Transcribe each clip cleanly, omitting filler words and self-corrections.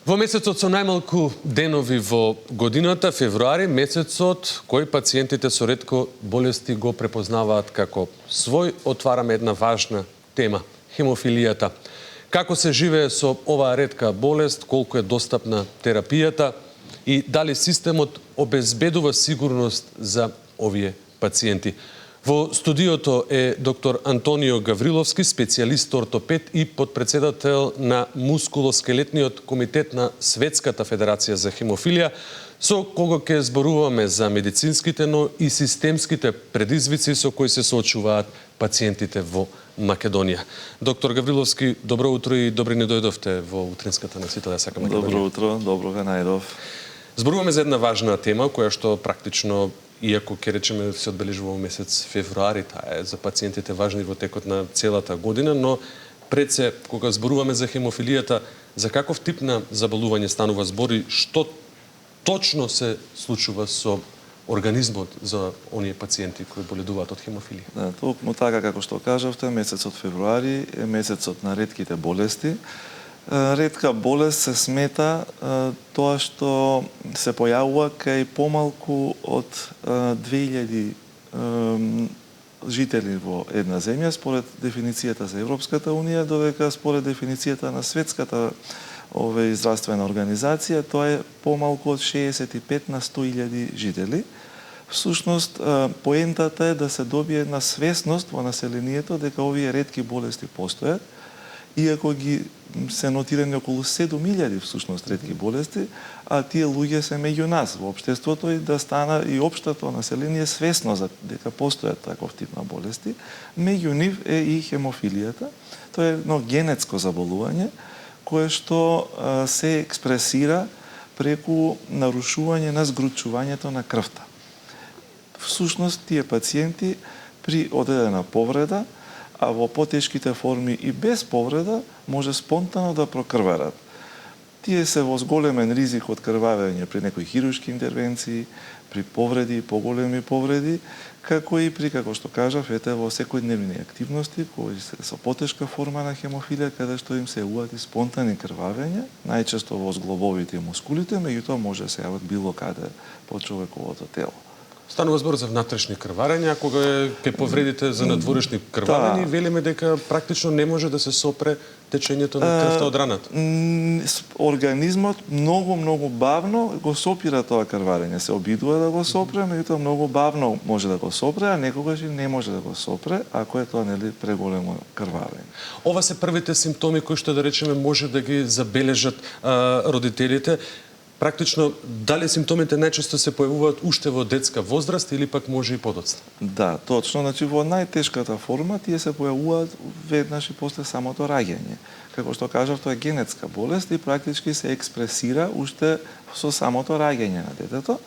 Во месецот со најмалку денови во годината, февруари, месецот кој пациентите со ретко болести го препознаваат како свој, отвараме една важна тема – хемофилијата. Како се живее со оваа ретка болест, колку е достапна терапијата и дали системот обезбедува сигурност за овие пациенти. Во студиото е доктор Антонио Гавриловски, специјалист ортопед и подпредседател на Мускулоскелетниот комитет на Светската федерација за хемофилија, со кого ќе зборуваме за медицинските, но и системските предизвици со кои се соочуваат пациентите во Македонија. Доктор Гавриловски, добро утро и добри не дојдовте во утринската на Сите да сака Македонија. Добро утро, добро ве најдов. Зборуваме за една важна тема која што практично, иако ќе речеме се одбележува во месец февруари, таа е за пациентите важни во текот на целата година, но пред се, кога зборуваме за хемофилијата, за каков тип на заболување станува збор и што точно се случува со организмот за оние пациенти кои боледуваат од хемофилија? Да, токму така како што кажавте, месецот февруари е месецот на ретките болести. Ретка болест се смета тоа што се појавува кај помалку од 2000 жители во една земја според дефиницијата за Европската унија, додека според дефиницијата на Светската здравствена организација тоа е помалку од 65 на 100.000 жители. Всушност, поентата е да се добие една свесност во населението дека овие ретки болести постојат, иако ги се нотирани околу 7.000 всушност ретки болести, а тие луѓе се меѓу нас во општеството и да стана и општото население свесно за дека постојат таков тип на болести. Меѓу нив е и хемофилијата. Тоа е едно генетско заболување кое што се експресира преку нарушување на згручувањето на крвта. Всушност, тие пациенти при одредена повреда, а во потешките форми и без повреда, може спонтано да прокрварат. Тие се во зголемен ризик од крвавење при некои хируршки интервенции, при повреди и поголеми повреди, како и при, како што кажав, во секојдневни активности, кои се со потешка форма на хемофилија, каде што им се јавуваат и спонтани крвавења, најчесто во зглобовите и мускулите, меѓутоа може да се јават било каде по човековото тело. Станува збор за внатрешни крварења, а кога ќе повредите за надворешни крварења, велиме дека практично не може да се сопре течењето на крвта од раната. Организмот многу бавно го сопира тоа крварење. Се обидува да го сопре, меѓутоа многу бавно може да го сопре, а некогаш и не може да го сопре, ако е тоа преголемо крварење. Ова се првите симптоми кои што да речеме може да ги забележат родителите. Практично, дали симптомите најчесто се појавуваат уште во детска возраст или пак може и подоцна? Да, точно. Значи, во најтешката форма тие се појавуваат веднаш и после самото раѓање. Како што кажав, тоа е генетска болест и практички се експресира уште со самото раѓање на детето.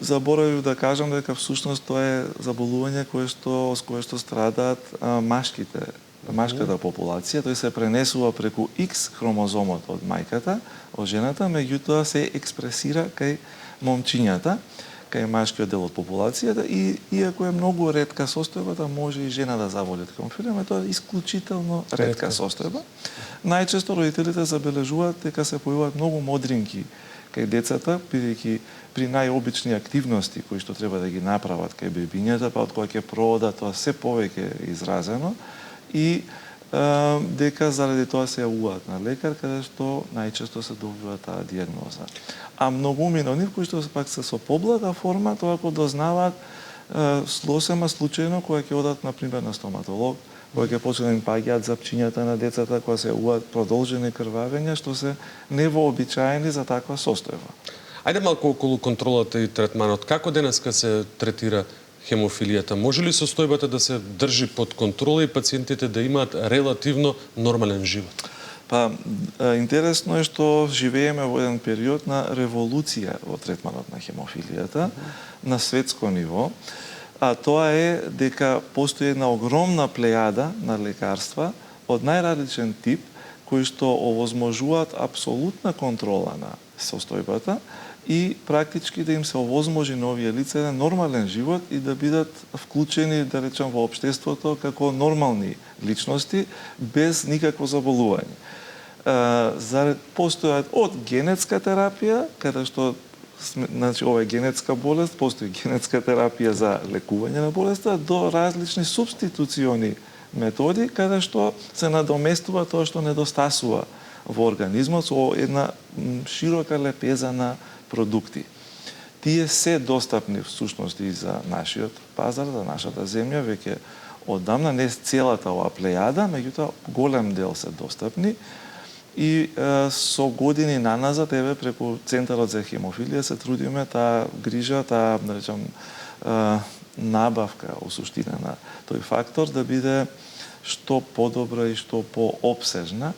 Заборавив да кажам дека всушност тоа е заболување со кое што страдаат машката популација. Тој се пренесува преку X хромозомот од мајката, од жената, меѓутоа се експресира кај момчињата, кај машкиот дел од популацијата и иако е многу ретка состојбата, може и жена да заболи од хемофилија, тоа е исклучително ретка состојба. Најчесто родителите забележуваат дека се појавуваат многу модринки кај децата, бидејќи при најобични активности кои што треба да ги направат кај бебињата, па од кога ќе проодат, тоа се повеќе изразено, и дека заради тоа се јавуваат на лекар, каде што најчесто се добива таа дијагноза. А многумина од нив кои што пак се со поблага форма, тоа го дознаваат сосема случајно кога ќе одат на пример на стоматолог, кога ќе почнат да им паѓаат запчињата на децата, кога се јавуваат продолжени крвавења што се невообичаени за таква состојба. Ајде малку околу контролата и третманот. Како денеска се третира хемофилијата? Може ли состојбата да се држи под контрола и пациентите да имаат релативно нормален живот? Па, интересно е што живееме во еден период на револуција во третманот на хемофилијата на светско ниво, а тоа е дека постои една огромна плејада на лекарства од најразличен тип кои што овозможуваат апсолутна контрола на состојбата и практички да им се овозможи на овие лица еден нормален живот и да бидат вклучени, да речем, во општеството како нормални личности без никакво заболување. Постојат од генетска терапија, каде што значи ова е генетска болест, постои генетска терапија за лекување на болеста, до различни субституциони методи каде што се надоместува тоа што недостасува во организмот со една широка лепеза на продукти. Тие се достапни всушност и за нашиот пазар, за нашата земја, веќе оддамна, не целата оваа плејада, меѓутоа голем дел се достапни. И со години наназад, еве, преку Центарот за хемофилија се трудиме таа грижа, таа, да речам, набавка, во суштина на тој фактор, да биде што подобра и што поопсежна.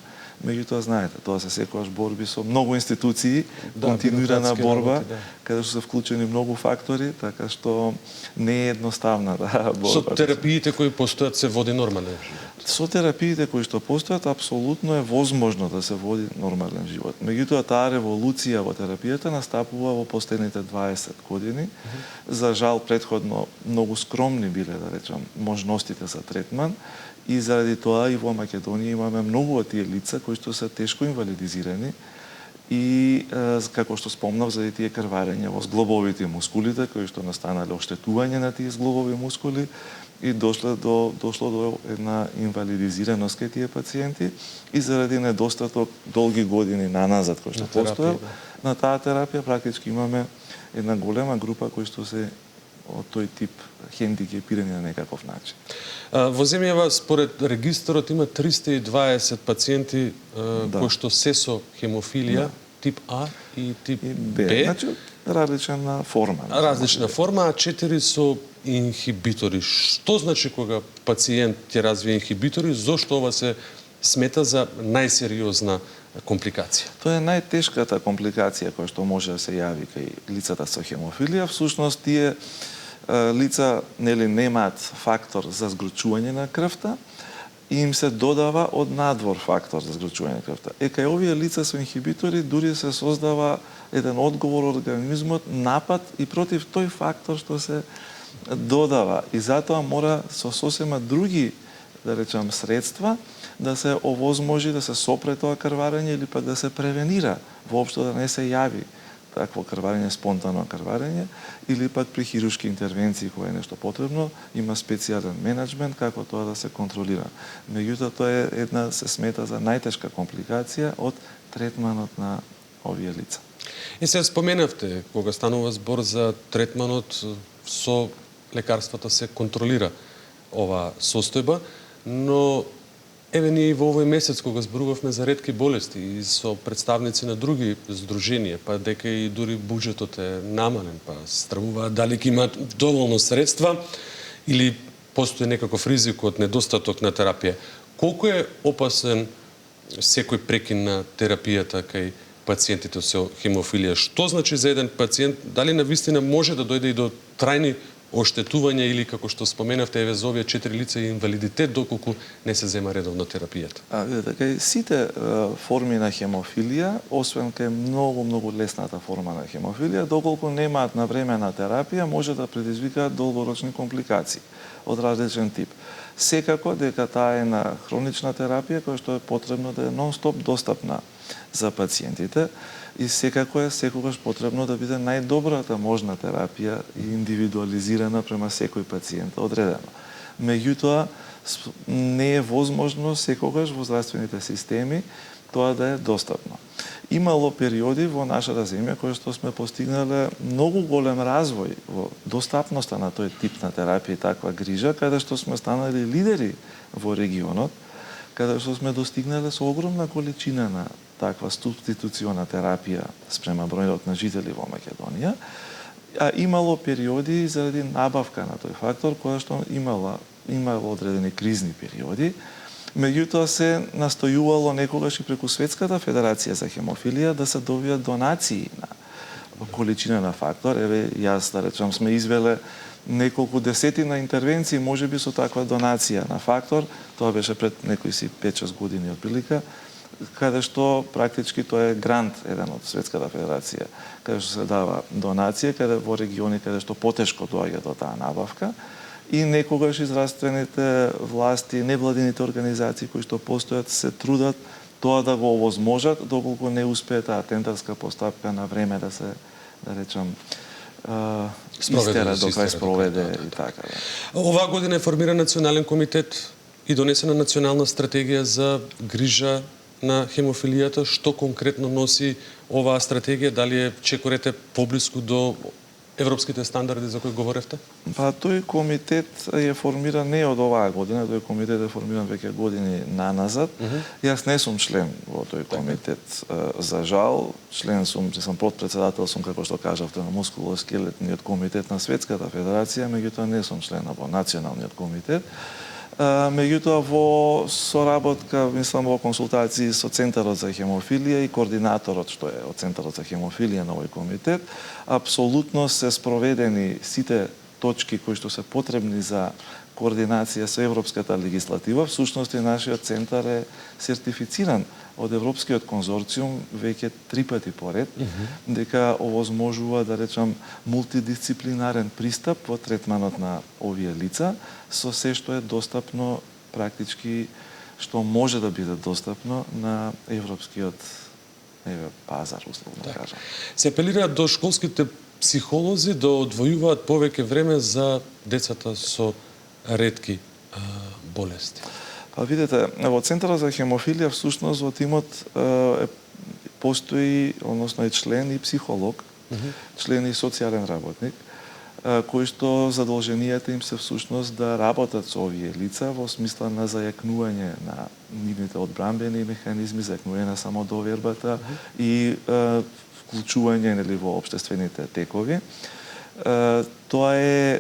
Меѓутоа, знаете, тоа се секогаш борби со многу институции, континуирана борба, каде што се вклучени многу фактори, така што не е едноставна борба. Со терапиите кои постојат се води нормален живот? Со терапиите кои што постојат, апсолутно е возможно да се води нормален живот. Меѓутоа, таа револуција во терапијата настапува во последните 20 години. За жал, претходно многу скромни биле, да речам, можностите за третман. И заради тоа и во Македонија имаме многу од тие лица кои што се тешко инвалидизирани и, како што спомнав, заради тие крварења во зглобовите мускулите, кои што настанале оштетување на тие зглобови мускули и дошло до една инвалидизираност кај тие пациенти и заради недостаток долги години наназад кој што постоел на таа терапија, практички имаме една голема група кои што се од тој тип хендикепирани на некаков начин. Во земјава, според регистарот, има 320 пациенти кои што се со хемофилија, тип А и тип Б. Значи, различна форма. Различна форма, а 4 со инхибитори. Што значи кога пациент ќе развие инхибитори? Зошто ова се смета за најсериозна компликација? Тоа е најтешката компликација која што може да се јави кај лицата со хемофилија. Всушност, тие лица немаат фактор за згручување на крвта и им се додава од надвор фактор за згручување на крвта. Кај овие лица со инхибитори дури се создава еден одговор од организмот, напад и против тој фактор што се додава. И затоа мора со сосема други, да речам, средства да се овозможи да се сопре тоа крварење или пак да се превенира воопшто да не се јави такво крварење, спонтано крварење, или пак при хируршки интервенции кога е нешто потребно, има специјален менеджмент како тоа да се контролира. Меѓутоа, тоа е една, се смета за најтешка компликација од третманот на овие лица. Се споменавте, кога станува збор за третманот, со лекарствата се контролира ова состојба, но еве ние и во овој месец кога зборувавме за ретки болести и со представници на други здруженија, па дека и дури буџетот е намален, па стравуваат дали ќе имаат доволно средства или постои некаков ризик од недостаток на терапија. Колку е опасен секој прекин на терапијата кај пациентите со хемофилија? Што значи за еден пациент? Дали навистина може да дојде и до трајни оштетување или, како што споменавте, еве за овие 4 лица и инвалидитет доколку не се зема редовно терапијата? Видете, кај сите форми на хемофилија, освен кај многу лесната форма на хемофилија, доколку немаат навремена терапија, може да предизвикаат долгорочни компликации од различен тип. Секако дека таа е на хронична терапија која што е потребно да е нон-стоп достапна за пациентите и секако е секогаш потребно да биде најдобрата можна терапија и индивидуализирана према секој пациент одредено. Меѓутоа, не е возможно секогаш во здравствените системи тоа да е достапно. Имало периоди во нашата земја кои што сме постигнале многу голем развој во достапноста на тој тип на терапија и таква грижа, каде што сме станали лидери во регионот, каде што сме достигнале со огромна количина на таква субституциона терапија спрема бројот на жители во Македонија, а имало периоди заради набавка на тој фактор која што имало одредени кризни периоди. Меѓутоа се настојувало некогаш и преку Светската федерација за хемофилија да се добијат донации на количина на фактор. Еве, јас да речам сме извеле неколку десетина интервенции, можеби со таква донација на фактор. Тоа беше пред некои си 5-6 години отприлика, каде што практички тоа е грант еден од Светската федерација, каде што се дава донација, каде во региони каде што потешко доаѓа до таа набавка и некогаш и здравствените власти, невладините организации кои што постојат се трудат тоа да го овозможат, доколку не успее таа тендерска постапка на време да се, да речам, истера до крај спроведе и така. Да. Оваа година е формиран национален комитет и донесена национална стратегија за грижа на хемофилијата. Што конкретно носи оваа стратегија? Дали е чекорете поблиску до европските стандарди за кои говоревте? Па тој комитет е формиран не од оваа година, тој комитет е формиран веќе години наназад. Јас не сум член во тој комитет, за жал. Член сум, сум подпредседател сум, како што кажавте, на мускулоскелетниот комитет на Светската федерација, меѓутоа не сум член во националниот комитет. Меѓутоа во соработка, мислам, во консултации со Центарот за хемофилија и координаторот што е од Центарот за хемофилија на овој комитет, апсолутно се спроведени сите точки кои што се потребни за координација со европската легислатива. Всушност и нашиот центар е сертифициран од Европскиот конзорциум веќе 3 пати поред, дека овозможува, да речам, мултидисциплинарен пристап во третманот на овие лица, со се што е достапно практички, што може да биде достапно на европскиот пазар, условно да кажам. Се апелираат до школските психолози да одвојуваат повеќе време за децата со ретки болести. Па видете, во Центарот за хемофилија всушност во тимот постои, односно е член и психолог, член и социјален работник, кои што задолженијата им се всушност да работат со овие лица во смисла на зајакнување на нивните одбранбени механизми, зајакнување на самодовербата и вклучување, нели, во општествените текови. Тоа е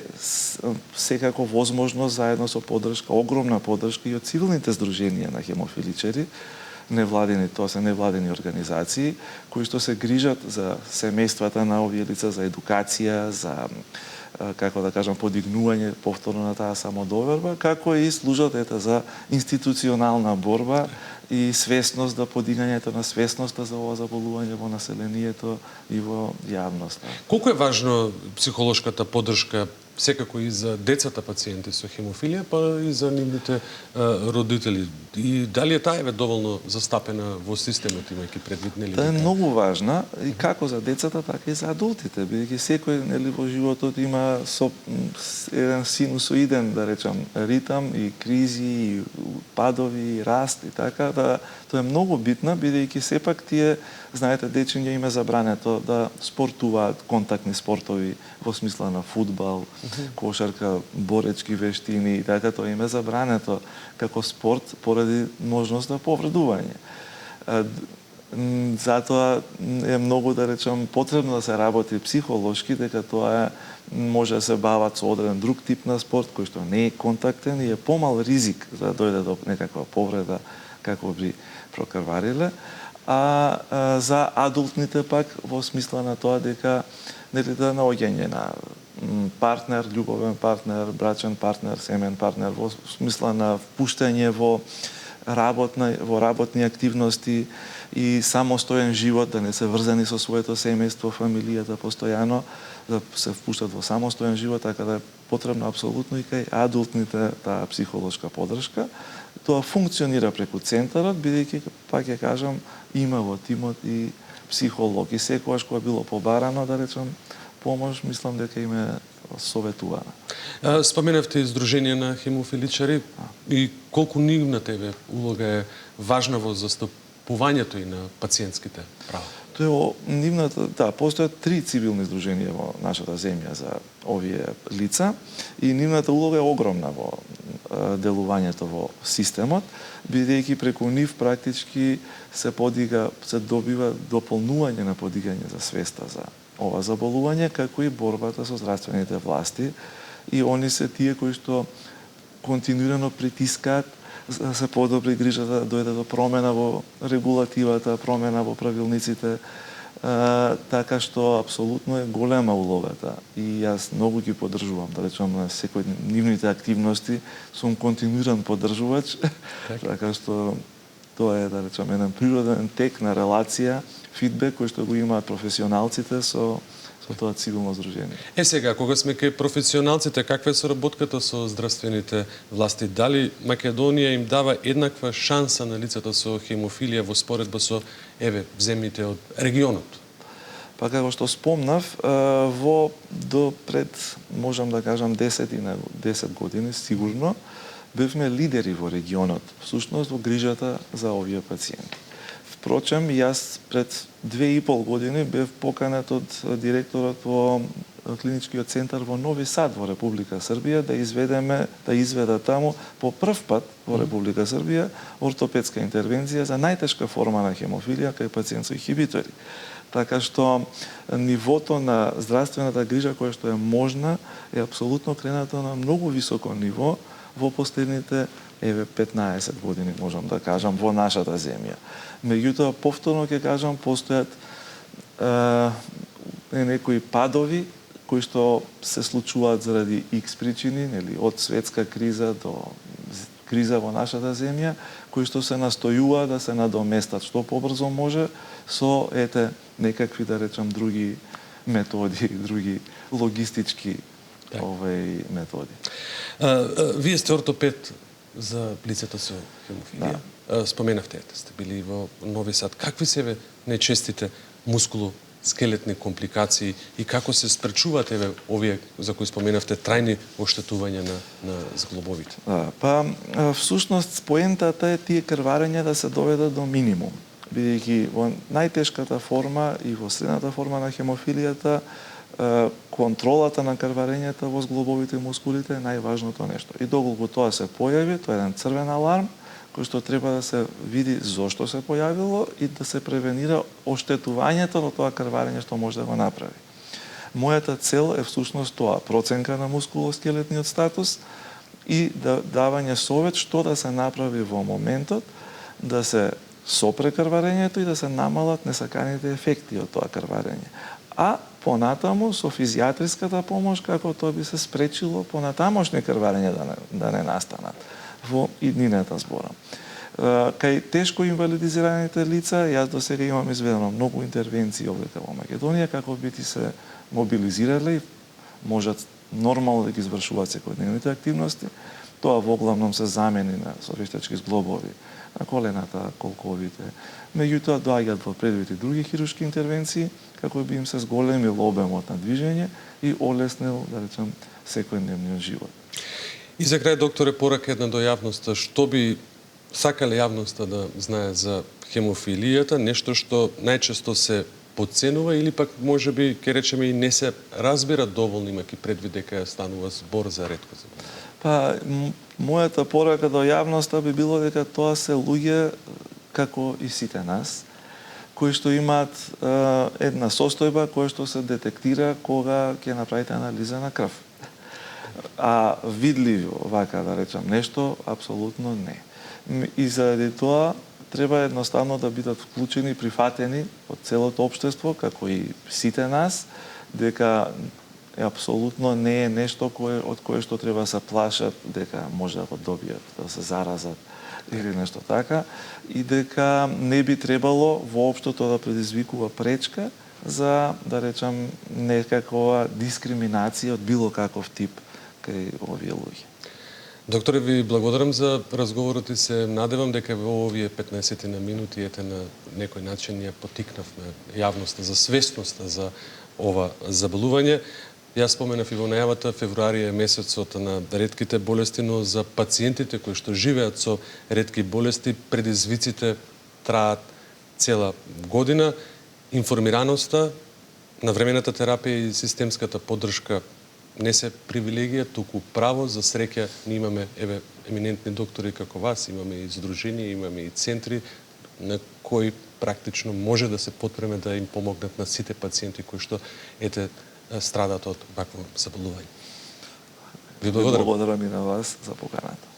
секако возможност заедно со поддршка, огромна поддршка и од цивилните здруженија на хемофиличари, невладени, тоа се невладени организации кои што се грижат за семејствата на овие лица, за едукација, за, како да кажам, подигнување повторно на таа самодоверба, како и служат за институционална борба и свесност, да подигањето на свесноста за ова заболување во населението и во јавноста. Колку е важно психолошката поддршка секако и за децата пациенти со хемофилија, па и за нивните родители? И дали е таа доволно застапена во системот, имајќи предвид, нели? Таа е многу важна и како за децата, така и за адултите, бидејќи секој, нели, во животот има еден синусоиден, да речам, ритам и кризи, и падови, и раст и така, да тоа е многу битна, бидејќи сепак тие, знаете, дечиња им е забрането да спортуваат контактни спортови во смисла на фудбал, кошарка, боречки вештини и така, тоа им е забрането како спорт поради можност на повредување. Затоа е многу, да речам, потребно да се работи психолошки, дека тоа може да се бават со одреден друг тип на спорт кој што не е контактен и е помал ризик за да дојде до некаква повреда како би прокрвариле. А за адултните пак во смисла на тоа дека, нели, да наоѓање на партнер, љубовен партнер, брачен партнер, семен партнер, во смисла на впуштање во работни активности и самостоен живот, да не се врзани со своето семејство, фамилијата постојано, да се впуштат во самостоен живот, така да е потребно апсолутно и кај адултните таа психолошка поддршка. Тоа функционира преку центарот, бидејќи, пак ќе кажам, има во тимот и психолог. И секогаш кога било побарано, да речам, помош, мислам дека им е советувана. Споменавте издружение на хемофиличари и колку нивна тебе улога е важна во застапувањето и на пациентските права? Тоа е нивната, да, постојат 3 цивилни издруженија во нашата земја за овие лица и нивната улога е огромна во делувањето во системот, бидејќи преку нив практички се добива дополнување на подигање за свеста за ова заболување, како и борбата со здравствените власти. И они се тие кои што континуирано притискаат да се подобри грижата, да дојде до промена во регулативата, промена во правилниците, така што апсолутно е голема улогата. И јас многу ги поддржувам, да речам, на секој нивните активности, сум континуиран поддржувач, така што тоа е, да речам, еден природен тек на релација, фидбек кој што го имаат професионалците со со тоа цивилно здружение. Сега, кога сме кај професионалците, каква е соработката со здравствените власти? Дали Македонија им дава еднаква шанса на лицата со хемофилија во споредба со земјите од регионот? Па како што спомнав, во до пред, можам да кажам, 10 години сигурно, бевме лидери во регионот, всушност во грижата за овие пациенти. Впрочем, јас пред 2,5 години бев поканет од директорот во клиничкиот центар во Нови Сад во Република Србија да изведа таму по прв пат во Република Србија ортопедска интервенција за најтешка форма на хемофилија кај пациент со инхибитори. Така што нивото на здравствената грижа која што е можна е апсолутно кренато на многу високо ниво во последните 15 години, можам да кажам, во нашата земја. Меѓутоа, повторно ќе кажам, постојат некои падови кои што се случуваат заради X причини, нели, од светска криза до криза во нашата земја, кои што се настојува да се надоместат што побрзо може со некакви, да речам, други методи, други логистички методи. Вие сте ортопед за лицата со хемофилија. Да. Споменавте, сте били во Нови Сад. Какви се најчестите мускуло-скелетни компликации и како се спречуваат овие за кои споменавте трајни оштетувања на зглобовите? Па всушност поентата е тие крварења да се доведат до минимум, бидејќи во најтешката форма и во средната форма на хемофилијата контролата на крварењата во зглобовите и мускулите е најважното нешто. И доколку тоа се појави, тоа е еден црвен аларм кој што треба да се види зошто се појавило и да се превенира оштетувањето на тоа крварење што може да го направи. Мојата цел е всушност тоа, проценка на мускулоскелетниот статус и давање совет што да се направи во моментот да се сопре крварењето и да се намалат несаканите ефекти од тоа крварење. А понатаму со физијатриската помош како тоа би се спречило понатамошни крварења да не настанат во иднината зборам. Кај тешко инвалидизираните лица, јас до сега имам изведено многу интервенции овде во Македонија како би се мобилизирале и можат нормално да ги извршуваат секојдневните активности. Тоа во главном се замени со вештачки зглобови на колената, колковите. Меѓутоа доаѓаат во предвид и други хируршки интервенции како би им се зголемил обемот на движење и олеснил, да речем, секојдневниот живот. И за крај, докторе, порака една до јавноста, што би сакале јавноста да знае за хемофилијата, нешто што најчесто се подценува или пак можеби ќе речеме и не се разбира доволно, имајќи предвид дека станува збор за ретко заболување? Па мојата порака до јавноста би било дека тоа се луѓе како и сите нас, кои што имаат една состојба која што се детектира кога ќе направите анализа на крв. А видливо, вака да речам нешто, апсолутно не. И заради тоа треба едноставно да бидат вклучени и прифатени од целото општество, како и сите нас, дека апсолутно не е нешто од кое што треба да се плашат дека може да го добијат, да се заразат или нешто така, и дека не би требало воопшто тоа да предизвикува пречка за, да речам, некаква дискриминација од било каков тип кај овие луѓе. Докторе, ви благодарам за разговорот и се надевам дека во овие 15 на минути на некој начин ја потикнавме јавноста за свесноста за ова заболување. Јас споменав и во најавата, февруари е месецот на ретките болести, но за пациентите кои што живеат со ретки болести, предизвиците траат цела година. Информираноста, навремената терапија и системската поддршка не се привилегија, туку право. За среќа ние имаме еминентни доктори како вас, имаме и здруженија, имаме и центри на кои практично може да се потпреме да им помогнат на сите пациенти кои што страдат од вакво заболување. Ви благодарам. Благодарам и на вас за поканата.